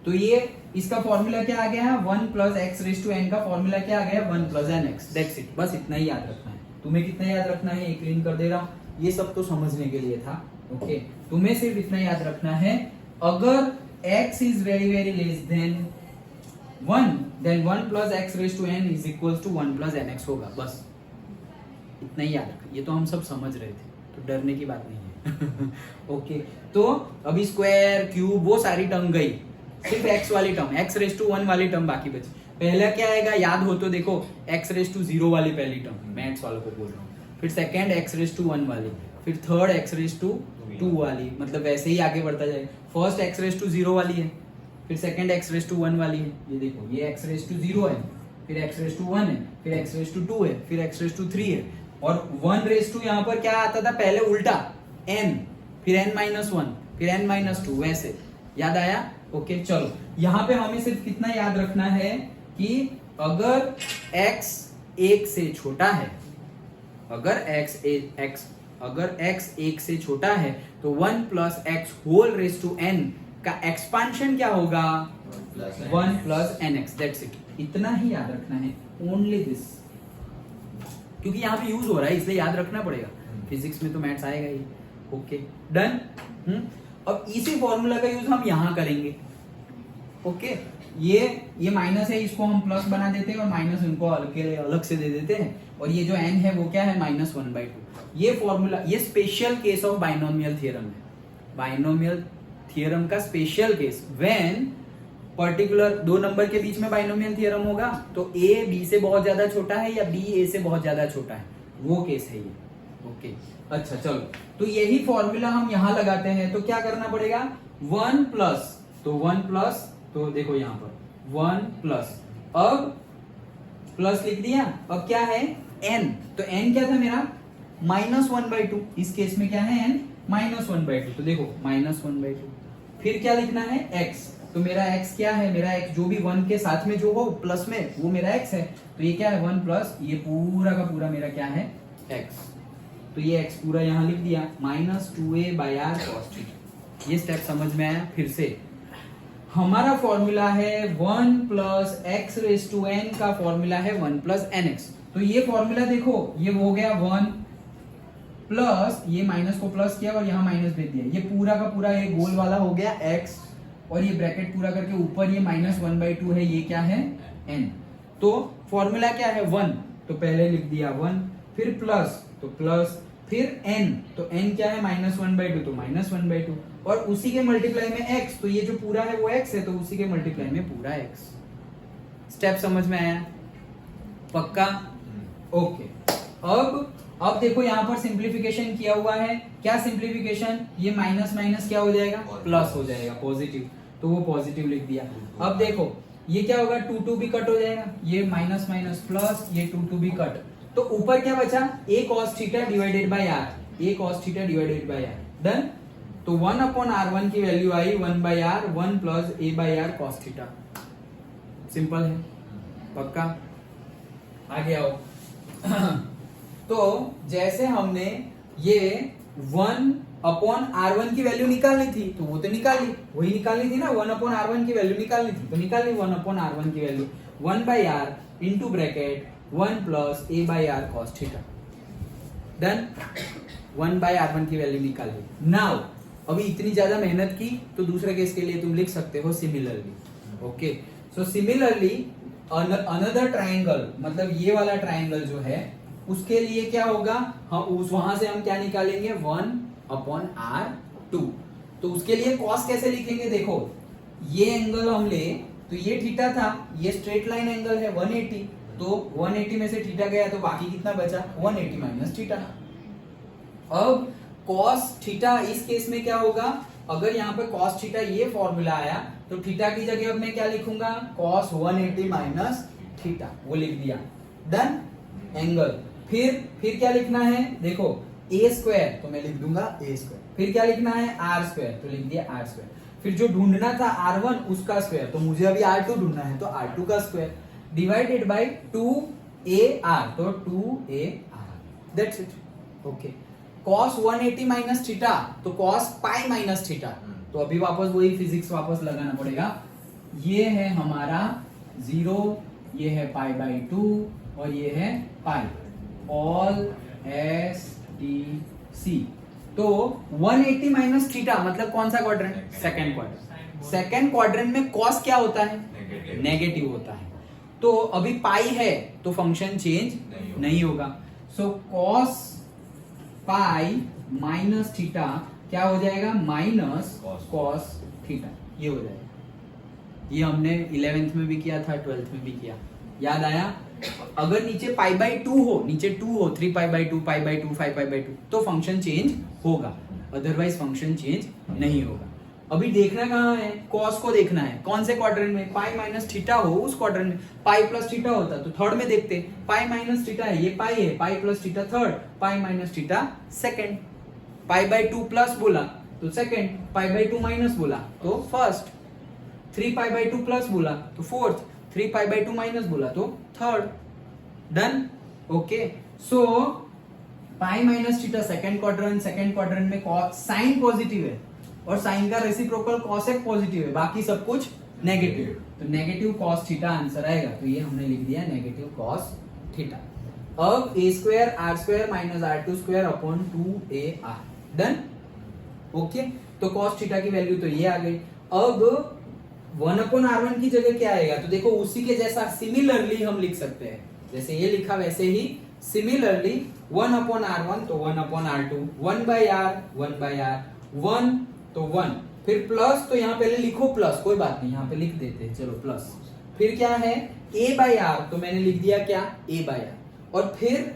तो ये इसका फॉर्मूला क्या आ गया है, 1 plus x raise to n का फॉर्मूला क्या आ गया, 1 plus n x, that's it. बस इतना ही याद रखना है। तुम्हें कितना याद रखना है, एक क्लीन कर दे रहा हूं, ये सब तो समझने के लिए था। ओके, तुम्हें सिर्फ इतना याद रखना है, अगर x is very very less than 1, then 1 plus x raise to n is equal to 1 plus n x होगा। बस इतना ही याद रखना, ये तो हम सब समझ रहे थे, तो डरने की बात नहीं है। ओके, तो अभी स्क्वायर क्यूब वो सारी टर्म गई, सिर्फ x वाली टर्म, x रेस टू 1 वाली टर्म बाकी बची। पहला क्या आएगा, याद हो तो देखो, x रेस टू 0 वाली पहली टर्म, मैथ्स वालों को बोल रहा हूँ, फिर सेकंड x रेस टू 1 वाली, फिर थर्ड x रेस टू 2 वाली, मतलब वैसे ही आगे बढ़ता जाएगा। फर्स्ट x रेस टू 0 वाली है, फिर सेकंड x रेस टू 1 वाली है, ये देखो ये x रेस टू 0 है, फिर x रेस टू 1 है, फिर x रेस टू 2 है, फिर x रेस टू 3 है, और 1 रेस टू यहाँ पर क्या आता था पहले उल्टा, n, फिर n-1, फिर n-2, वैसे याद आया। ओके चलो, यहाँ पे हमें सिर्फ कितना याद रखना है कि अगर x 1 से छोटा है, अगर x 1 से छोटा है तो 1 plus x whole raise to n का एक्सपांशन क्या होगा, 1 plus n x, that's it. इतना ही याद रखना है, ओनली दिस, क्योंकि यहाँ पे यूज हो रहा है इसलिए याद रखना पड़ेगा, फिजिक्स में तो मैथ्स आएगा ही। Okay done. अब इसी फॉर्मूला का यूज हम यहाँ करेंगे। ओके, ये माइनस है, इसको हम प्लस बना देते हैं और माइनस इनको अलग से दे देते हैं, और ये जो n है वो क्या है, -1/2। ये फॉर्मूला, ये special case of binomial theorem है। बाइनोमियल थ्योरम का स्पेशल केस, व्हेन पर्टिकुलर दो नंबर के बीच में बाइनोमियल थ्योरम होगा तो a b से बहुत ज्यादा छोटा है या b a से बहुत ज्यादा छोटा है, वो केस है ये। ओके अच्छा चलो, तो यही फॉर्मूला हम यहाँ लगाते हैं। तो क्या करना पड़ेगा, 1 प्लस, तो 1 प्लस, तो देखो यहाँ पर 1 प्लस, अब प्लस लिख दिया, अब क्या है n, तो n क्या था मेरा -1/2, इस केस में क्या है n -1/2, तो देखो -1/2, फिर क्या लिखना है x, तो मेरा x क्या है, मेरा x जो भी 1 के साथ में जो हो प्लस में वो मेरा x है, तो ये क्या है 1 प्लस ये पूरा का पूरा मेरा क्या है x, तो ये x पूरा यहाँ लिख दिया -2a/r cos थीटा। ये स्टेप समझ में आया? फिर से हमारा फॉर्मूला है 1 plus x raise to n का फॉर्मूला है 1 प्लस nx, तो ये फॉर्मूला देखो ये हो गया 1 प्लस ये माइनस को प्लस किया और यहाँ माइनस भेज दिया, ये पूरा का पूरा ये गोल वाला हो गया x, और ये ब्रैकेट पूरा करके ऊपर ये -1/2 है, ये क्या है n, तो फॉर्मूला क्या है 1, तो पहले लिख दिया 1, फिर प्लस तो प्लस, फिर n, तो n क्या है -1/2, तो -1/2, और उसी के मल्टीप्लाई में x, तो ये जो पूरा है वो x है, तो उसी के मल्टीप्लाई में पूरा x। स्टेप समझ में आया? पक्का? ओके। अब देखो यहाँ पर सिंप्लीफिकेशन किया हुआ है, क्या सिंप्लीफिकेशन, ये माइनस माइनस क्या हो जाएगा प्लस हो जाएगा, पॉजिटिव, तो वो पॉजिटिव लिख दिया। अब देखो ये क्या होगा 2 भी कट हो जाएगा, ये माइनस माइनस प्लस, ये 2 भी कट, तो ऊपर क्या बचा a cos theta divided by r, a cos theta divided by r, done. तो 1/r1 की वैल्यू आई 1/r 1 plus a/r cos theta, simple है, पक्का? आगे आओ। तो जैसे हमने ये 1/r1 की वैल्यू निकालनी थी, तो वो तो निकाली, वही निकालनी थी ना, 1/r1 की वैल्यू निकालनी थी, तो निकाली 1/r1 की value 1/r into bracket 1 plus a/r cos theta, done. 1/r1 की वैल्यू निकाली। नाउ अभी इतनी ज्यादा मेहनत की, तो दूसरे केस के लिए तुम लिख सकते हो similarly, okay. So similarly another triangle, मतलब ये वाला ट्राइंगल जो है उसके लिए क्या होगा, हाँ उस वहां से हम क्या निकालेंगे 1/r2, तो उसके लिए cos कैसे लिखेंगे, देखो ये एंगल हम ले तो ये थीटा था, ये स्ट्रेट लाइन एंगल है 180, तो 180 में से थीटा गया तो बाकी कितना बचा 180 माइनस थीटा। अब cos थीटा इस केस में क्या होगा, अगर यहाँ पे cos थीटा ये फॉर्मूला आया तो थीटा की जगह अब मैं क्या लिखूंगा cos 180 माइनस थीटा, वो लिख दिया, डन। एंगल फिर क्या लिखना है, देखो a स्क्वायर, तो मैं लिख दूंगा a स्क्वायर, फिर क्या लिखना है r स्क्वायर, तो लिख दिया r स्क्वायर, फिर जो ढूंढना था r1 उसका स्क्वायर, तो मुझे अभी r2 ढूंढना है, तो r2 का स्क्वायर डिवाइडेड बाय 2ar, तो 2ar, that's it, okay. cos 180 minus theta, तो cos पाई माइनस थीटा, तो अभी वापस वही फिजिक्स वापस लगाना पड़ेगा, ये है हमारा 0, ये है π/2 और ये है पाई, ऑल एस टी सी। तो 180 माइनस थीटा मतलब कौन सा quadrant, second quadrant, second quadrant में cos क्या होता है नेगेटिव होता है, तो अभी पाई है तो फंक्शन चेंज नहीं होगा, सो cos पाई माइनस थीटा क्या हो जाएगा माइनस cos थीटा, ये हो जाएगा। ये हमने 11th में भी किया था, 12th में भी किया, याद आया? अगर नीचे π/2 हो, नीचे 2 हो, 3π/2 π/2 5π/2, तो फंक्शन चेंज होगा, अदरवाइज फंक्शन चेंज नहीं होगा। अभी देखना कहाँ है, cos को देखना है, कौन से क्वाड्रेंट में, पाई माइनस थीटा हो उस क्वाड्रेंट में, पाई प्लस थीटा होता तो थर्ड में देखते, पाई माइनस थीटा है, ये पाई है, pi plus theta third, pi minus theta second, π/2 plus बोला तो सेकंड, π/2 माइनस बोला तो फर्स्ट, 3π/2 प्लस बोला तो फोर्थ, 3π/2 माइनस बोला तो third, done, okay. So pi minus theta second quadrant में साइन पॉजिटिव है और साइन का रेसिप्रोकल कॉसेक पॉजिटिव है, बाकी सब कुछ नेगेटिव, तो नेगेटिव cos थीटा आंसर आएगा, तो ये हमने लिख दिया नेगेटिव cos थीटा। अब a square r square minus r2 square upon 2ar, done, okay. तो cos थीटा की वैल्यू तो ये आ गई। अब 1/r1 की जगह क्या आएगा, तो देखो उसी के जैसा सिमिलरली हम लिख सकते हैं, जैसे ये लिखा वैसे ही सिमिलरली 1/r1 तो 1/r2, 1/r 1 तो 1, फिर प्लस, तो यहाँ पहले लिखो प्लस, कोई बात नहीं यहाँ पे लिख देते हैं, चलो प्लस, फिर क्या है a/r, तो मैंने लिख दिया क्या a/r, और फिर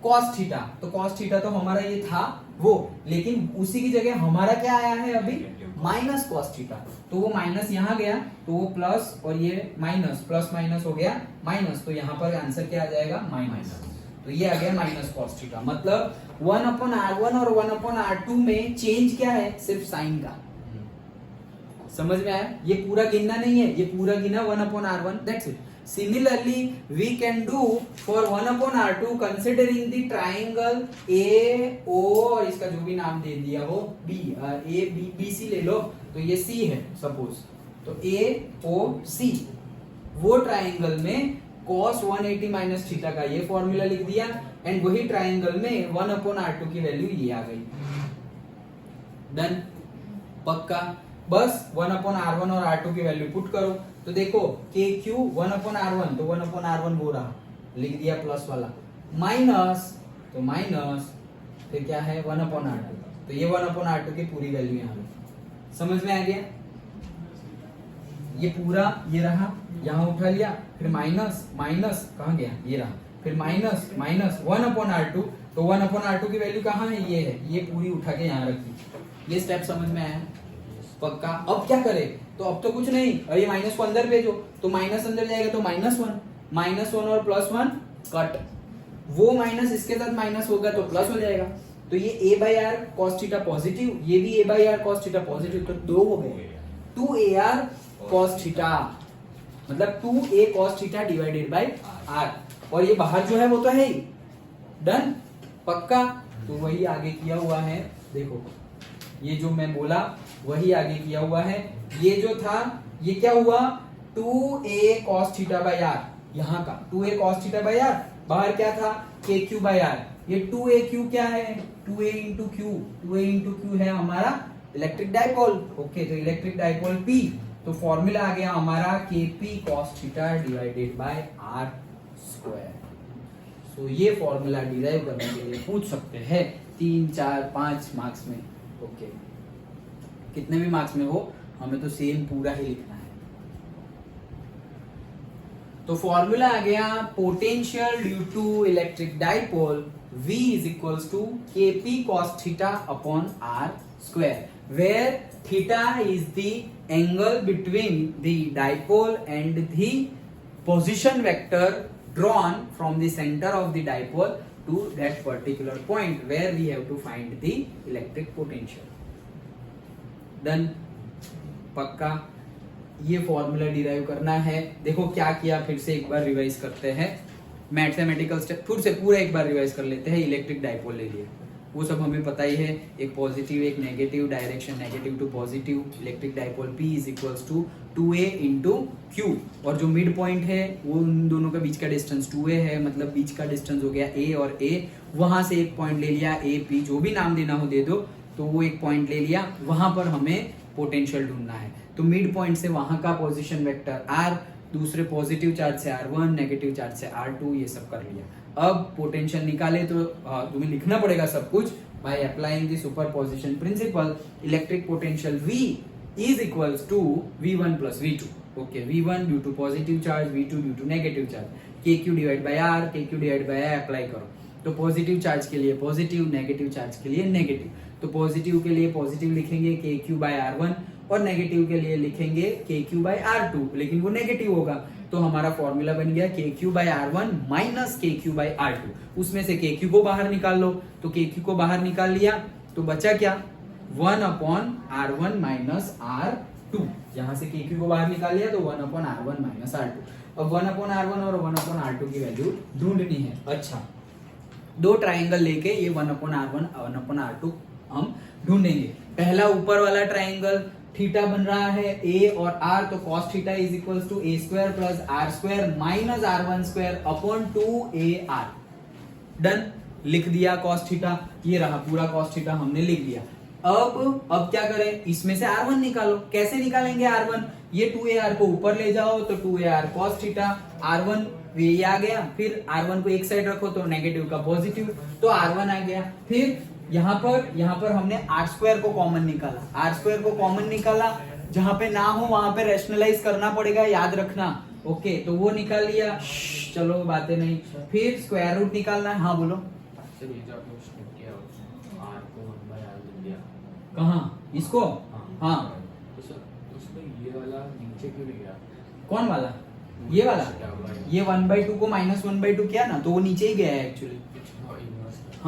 cos थीटा, तो cos थीटा तो हमारा ये था वो, लेकिन उसी की जगह हमारा क्या आया है अभी माइनस cos थीटा, तो वो माइनस यहाँ गया तो वो प्लस, और ये माइनस, प्लस माइनस हो गया माइनस, तो यहाँ पर आंसर क्या आ जाएगा माइनस, तो ये आ गया माइनस cos थीटा। मतलब 1/r1 और 1/r2 में चेंज क्या है? सिर्फ साइन का। समझ में आया? ये पूरा गिनना नहीं है, ये पूरा गिना 1/r1, that's it. Similarly, we can do for 1/r2 considering the triangle AO और इसका जो भी नाम दे दिया हो B, ABC ले लो, तो ये C है सपोज, तो AOC, वो ट्राइंगल में cos 180 माइनस थीटा का ये फॉर्मूला लिख दिया, एंड वही ट्राइंगल में 1/r2 की वैल्यू ये आ गई। डन, पक्का। बस 1/r1 और r2 की वैल्यू पुट करो, तो देखो KQ 1/r1, तो 1/r1 वो रहा, लिख दिया प्लस वाला, माइनस, तो माइनस, फिर क्या है 1/r2, तो ये 1/r2 की पूरी वैल्यू यहाँ लो। समझ में आ गया? ये पूरा ये रहा, यहाँ उठा लिया, फिर माइनस माइनस कहाँ गया? ये रहा, फिर माइनस माइनस 1/r2, तो 1/r2 की वैल्यू कहाँ है? ये है, ये पूरी उठा के यहाँ रखी। ये स्टेप समझ में आया? पक्का। अब क्या करे? तो अब तो कुछ नहीं, और ये माइनस को अंदर भेजो, तो माइनस अंदर जाएगा तो -1 और +1 कट, वो माइनस इसके साथ माइनस होगा तो प्लस हो जाएगा, तो ये a/r cos थीटा पॉजिटिव, ये भी a/r cos थीटा पॉजिटिव, तो 2 हो गए, 2ar cos थीटा, मतलब 2a cos theta divided by r, और ये बाहर जो है वो तो है ही। डन, पक्का। तो वही आगे किया हुआ है, देखो ये जो मैं बोला वही आगे किया हुआ है। ये जो था ये क्या हुआ? 2a cos theta by r, यहाँ का 2a cos theta by r, बाहर क्या था? kq बाय r, ये 2aq क्या है? 2a इंटू q है हमारा इलेक्ट्रिक डाइपोल। ओके, तो इलेक्ट्रिक डाइपोल P, तो फॉर्मूला आ गया हमारा kp cos theta divided by r square. तो ये फॉर्मूला डिराइव करने के लिए पूछ सकते हैं 3, 4, 5 मार्क्स में। ओके, कितने भी मार्क्स में हो, हमें तो सेम पूरा ही लिखना है। तो फॉर्मूला आ गया potential due to electric dipole V is equals to kp cos theta upon r square, where theta is the angle between the dipole and the position vector drawn from the center of the dipole to that particular point where we have to find the electric potential. Done, पक्का। ये formula derive करना है। देखो क्या किया, फिर से एक बार रिवाइज करते हैं मैथमेटिकल स्टेप, फिर से पूरा एक बार रिवाइज कर लेते हैं। इलेक्ट्रिक डाइपोल ले लिया, वो सब हमें पता ही है, एक पॉजिटिव एक negative, direction negative to positive. Electric dipole P is equals to 2a into Q, और जो मिड पॉइंट है वो उन दोनों का बीच का डिस्टेंस 2a है, मतलब बीच का डिस्टेंस हो गया a और a। वहां से एक पॉइंट ले लिया a p, जो भी नाम देना हो दे दो, तो वो एक पॉइंट ले लिया, वहां पर हमें पोटेंशियल ढूंढना है। तो मिड पॉइंट से वहां का पोजीशन वेक्टर r, दूसरे पॉजिटिव चार्ज से r1, नेगेटिव चार्ज से r2, ये सब कर लिया। अब पोटेंशियल निकाले तो तुम्हें लिखना पड़ेगा सब कुछ। By applying the superposition principle, electric potential V is equals to V1 plus V2. Okay, V1 due to positive charge, V2 due to negative charge, KQ divide by R, KQ divide by I apply करो। तो positive charge के लिए positive, negative charge के लिए negative. तो positive के लिए positive लिखेंगे KQ बाय R1, और नेगेटिव के लिए लिखेंगे KQ बाय R2, लेकिन वो नेगेटिव होगा, तो हमारा फॉर्मूला बन गया KQ by R1 minus KQ by R2। उसमें से KQ को बाहर निकाल लो, तो KQ को बाहर निकाल लिया, तो बचा क्या? 1/r1 minus R2। यहाँ से KQ को बाहर निकाल लिया तो 1/r1 माइनस R2। अब 1/r1 और 1/r2 की वैल्यू ढूंढनी है। अच्छा, दो ट्राइंगल लेके ये 1/r1 1/r2 हम ढूंढेंगे। पहला ऊपर वाला ट्राइंगल, थीटा बन रहा है a और r, तो cos theta is equals to a square plus r square minus r1 square upon 2ar। Done, लिख दिया cos थीटा, ये रहा पूरा cos थीटा हमने लिख दिया। अब क्या करें? इसमें से r1 निकालो। कैसे निकालेंगे r1? ये 2ar को ऊपर ले जाओ, तो 2ar cos थीटा, r1 ये आ गया, फिर r1 को एक साइड रखो तो नेगेटिव का पॉजिटिव, तो r1 आ गया। फिर यहाँ पर हमने r स्क्वायर को कॉमन निकाला, r स्क्वायर को कॉमन निकाला, जहां पे ना हो वहां पे रैशनलाइज करना पड़ेगा, याद रखना। ओके, तो वो निकाल लिया, चलो बातें नहीं। फिर स्क्वायर रूट निकालना है। हाँ बोलो। सर ये जो आपने स्टेप किया r को 1/r लिख दिया, कहाँ? इसको? हाँ। तो सर उसमें ये वाला नीचे क्यों नहीं गया? कौन वाला? ये वाला? ये 1/2 को -1/2 किया ना, तो वो नीचे ही गया है एक्चुअली।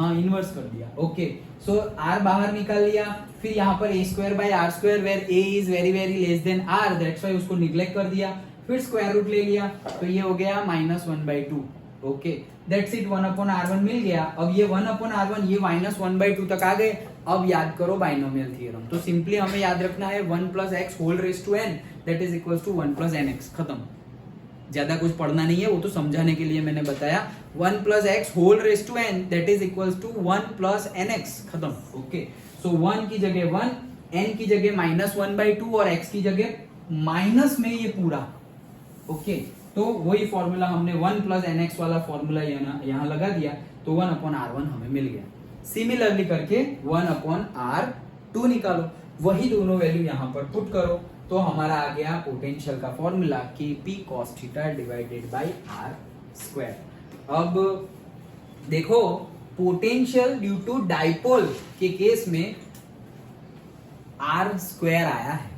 हाँ इनवर्स कर दिया। ओके सो आर बाहर निकाल लिया, फिर यहाँ पर a square by R square where a is very very less than r, that's why उसको निग्लेक्ट कर दिया, फिर स्क्वायर रूट ले लिया, तो ये हो गया -1/2। ओके दैट्स इट, 1/r1 मिल गया। अब ये 1/r1 ये -1/2 तक आ गए। अब याद करो बाइनोमियल थ्योरम, तो सिंपली हमें याद रखना है 1 + x whole raise to n that is equals to 1 + nx, खत्म। ज्यादा कुछ पढ़ना नहीं है, वो तो समझाने के लिए मैंने बताया। 1 + x whole raise to n that is equals to 1 + nx, खत्म। ओके सो 1 की जगह 1, n की जगह -1/2 और x की जगह माइनस में ये पूरा। ओके तो वही फॉर्मूला हमने 1 + nx वाला फॉर्मूला यहाँ लगा दिया, तो 1/r1 हमें मिल गया। सिमिलरली करके 1/r2 निकालो, वही दोनों वैल्यू यहाँ पर पुट करो, तो हमारा आ गया पोटेंशियल का formula Kp cos θ divided by r²। अब देखो पोटेंशियल ड्यू टू डाइपोल के केस में r² आया है।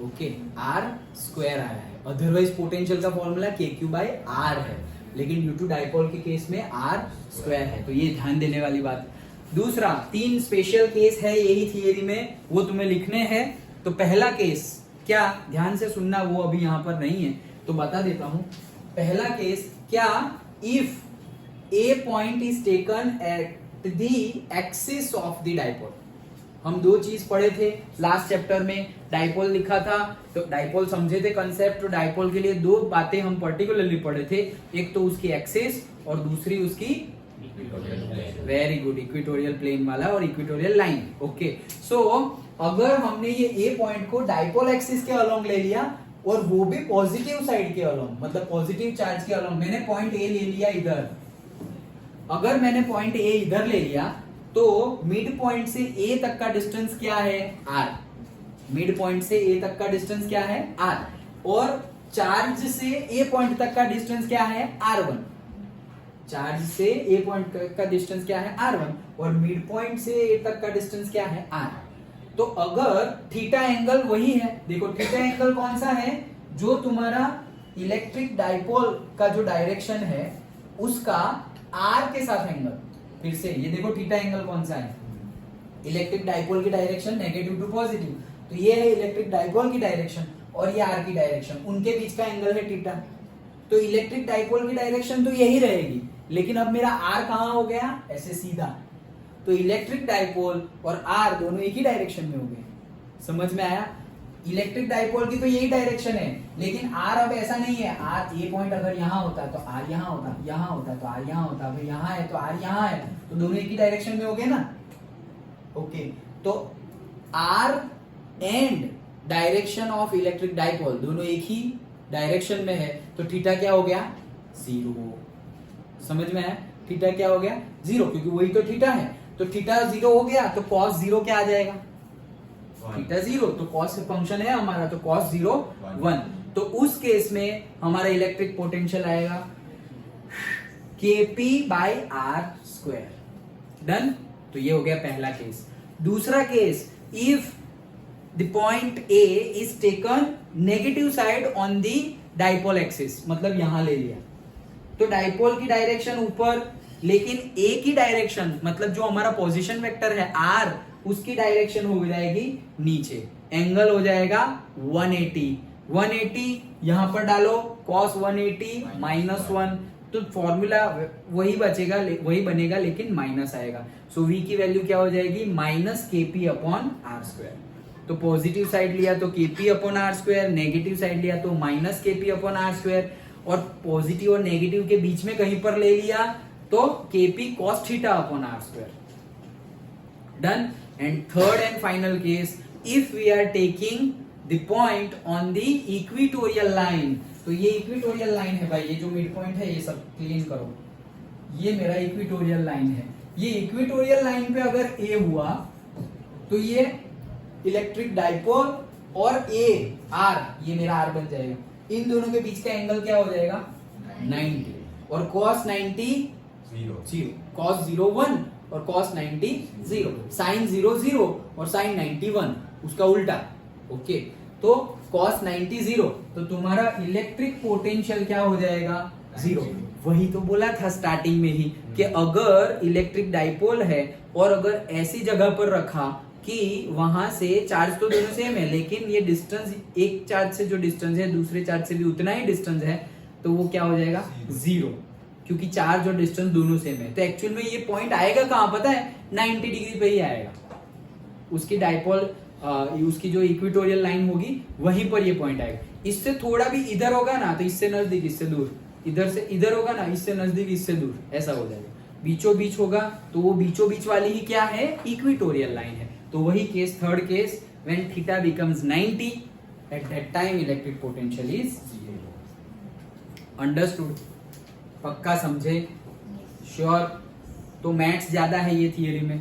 ओके r² आया है, अदरवाइज पोटेंशियल का फॉर्मूला Kq/r है, लेकिन ड्यू टू डाइपोल के केस में r² है, तो ये ध्यान देने वाली बात। दूसरा 3 स्पेशल केस है यही थियरी में, वो तुम्हें लिखने हैं। तो पहला केस क्या, ध्यान से सुनना, वो अभी यहां पर नहीं है तो बता देता हूं। पहला केस क्या, if A point is taken at the axis of the dipole. हम 2 चीज पढ़े थे लास्ट चैप्टर में, डाइपोल लिखा था तो डाइपोल समझे थे कंसेप्ट। तो डाइपोल के लिए 2 बातें हम पर्टिकुलरली पढ़े थे, एक तो उसकी एक्सिस और दूसरी उसकी वेरी गुड इक्वेटोरियल प्लेन वाला और इक्वेटोरियल लाइन। ओके सो अगर हमने ये ए पॉइंट को डाइपोल एक्सिस के अलोंग ले लिया और वो भी पॉजिटिव साइड के अलोंग, मतलब पॉजिटिव चार्ज के अलोंग, मैंने पॉइंट ए ले लिया इधर, अगर मैंने पॉइंट ए इधर ले लिया तो मिड पॉइंट से ए तक का डिस्टेंस क्या है, r। मिड पॉइंट से ए तक का डिस्टेंस क्या है, r, और चार्ज से ए पॉइंट तक का डिस्टेंस क्या है, r1। चार्ज से ए पॉइंट का डिस्टेंस क्या है, r1, और मिड पॉइंट से ए तक का डिस्टेंस क्या है, r। तो अगर थीटा एंगल वही है, देखो थीटा एंगल कौन सा है, जो तुम्हारा इलेक्ट्रिक डाइपोल का जो डायरेक्शन है उसका r के साथ एंगल। फिर से ये देखो थीटा एंगल कौन सा है, इलेक्ट्रिक डाइपोल की डायरेक्शन नेगेटिव टू पॉजिटिव, तो ये है इलेक्ट्रिक डाइपोल की डायरेक्शन और ये r की डायरेक्शन, उनके बीच का एंगल है थीटा। तो इलेक्ट्रिक डाइपोल की डायरेक्शन तो यही रहेगी, लेकिन अब मेरा r कहां हो गया, ऐसे सीधा, तो इलेक्ट्रिक डाइपोल और r दोनों एक ही डायरेक्शन में हो गए। समझ में आया, इलेक्ट्रिक डाइपोल की तो यही डायरेक्शन है, लेकिन r अब ऐसा नहीं है, r ए पॉइंट अगर यहाँ होता तो r यहाँ होता, यहाँ होता तो r यहाँ होता, फिर यहाँ है तो r यहाँ है, तो दोनों एक ही डायरेक्शन में हो गए ना। ओके तो r and direction of electric dipole दोनों एक ही डायरेक्शन में है, तो थीटा क्या हो गया, 0। समझ में आया, थीटा क्या हो गया, 0, क्योंकि वही तो थीटा है। तो थीटा 0 हो गया तो cos 0 क्या आ जाएगा, थीटा 0, तो cos फंक्शन है हमारा, तो cos 0 1। तो उस केस में हमारा इलेक्ट्रिक पोटेंशियल आएगा Kp/r²। डन, तो ये हो गया पहला केस। दूसरा case, if the point A is taken negative side on the dipole axis, मतलब यहां ले लिया, तो डाइपोल की डायरेक्शन ऊपर, लेकिन A की डायरेक्शन मतलब जो हमारा पोजीशन वेक्टर है r, उसकी डायरेक्शन हो जाएगी नीचे, एंगल हो जाएगा 180 यहां पर डालो, cos 180 -1, तो फॉर्मूला वही बचेगा, वही बनेगा, लेकिन माइनस आएगा। सो v की वैल्यू क्या हो जाएगी, -Kp/r²। तो पॉजिटिव साइड लिया तो Kp/r², नेगेटिव साइड लिया तो -Kp/r², और पॉजिटिव और नेगेटिव के बीच में कहीं पर ले लिया तो Kp cos θ/r²। डन। And third and final case, if we are taking the point on the equatorial line, तो ये इक्वेटोरियल लाइन है भाई, ये जो मिड पॉइंट है ये सब क्लीन करो, ये मेरा इक्वेटोरियल लाइन है। ये इक्वेटोरियल लाइन पे अगर A हुआ तो ये इलेक्ट्रिक डाइपोल और A R, ये मेरा R बन जाएगा, इन दोनों के बीच का एंगल क्या हो जाएगा, 90, और cos 90 0, cos 0 1 और cos 90 0, sin 0 0 और sin 90 1, उसका उल्टा। ओके तो cos 90 0, तो तुम्हारा इलेक्ट्रिक पोटेंशियल क्या हो जाएगा, जीरो। वही तो बोला था स्टार्टिंग में ही कि अगर इलेक्ट्रिक डाइपोल है और अगर ऐसी जगह पर रखा कि वहां से चार्ज तो दोनों सेम है, लेकिन ये डिस्टेंस एक चार्ज से जो डिस्टेंस है दूसरे चार्ज से भी उतना ही डिस्टेंस है, तो वो क्या हो जाएगा? जीरो, क्योंकि चार्ज और डिस्टेंस दोनों सेम है। तो एक्चुअल में ये पॉइंट आएगा कहां पता है? 90 डिग्री पे ही आएगा। उसकी डाइपोल उसकी जो इक्वेटोरियल लाइन होगी वहीं पर ये पॉइंट आएगा। इससे थोड़ा भी इधर होगा ना तो इससे नजदीक इससे दूर, इधर से इधर होगा ना इससे नजदीक इससे दूर, ऐसा हो जाएगा। बीचों बीच होगा तो वो बीचों बीच वाली ही क्या है? इक्वेटोरियल लाइन है। तो वही case, third case, when theta becomes 90 at that time electric potential is understood. पक्का समझे? श्योर? तो मैथ्स ज्यादा है ये थियरी में,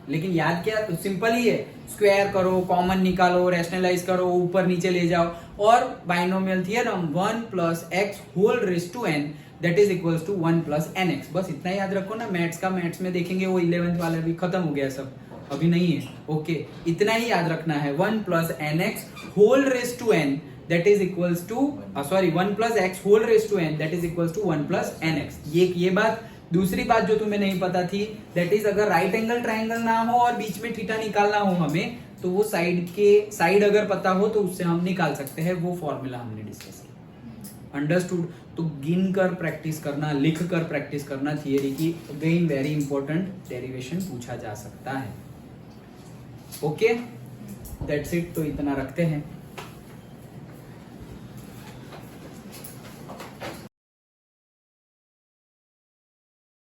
लेकिन याद क्या? तो सिंपल ही है, स्क्वायर करो, कॉमन निकालो, रैशनलाइज करो, ऊपर नीचे ले जाओ, और binomial theorem 1 + x whole raise to n that is equals to 1 + nx। बस इतना याद रखो ना। मैथ्स का मैथ्स में देखेंगे वो 11th वाला भी खत्म हो गया, सब अभी नहीं है। ओके, इतना ही याद रखना है, 1 + nx whole raise to n that is equals to 1 + x whole raise to n that is equals to 1 + nx। ये बात। दूसरी बात जो तुम्हें नहीं पता थी, दैट इज अगर राइट एंगल ट्राइंगल ना हो और बीच में थीटा निकालना हो हमें, तो वो साइड अगर पता हो तो उससे हम निकाल सकते हैं। वो फॉर्मूला हमने डिस्कस किया। अंडरस्टूड? तो गिन कर प्रैक्टिस करना, लिख कर प्रैक्टिस करना थियरी की। अगेन वेरी इंपॉर्टेंट, डेरिवेशन पूछा जा सकता है। Okay, that's it. तो इतना रखते हैं।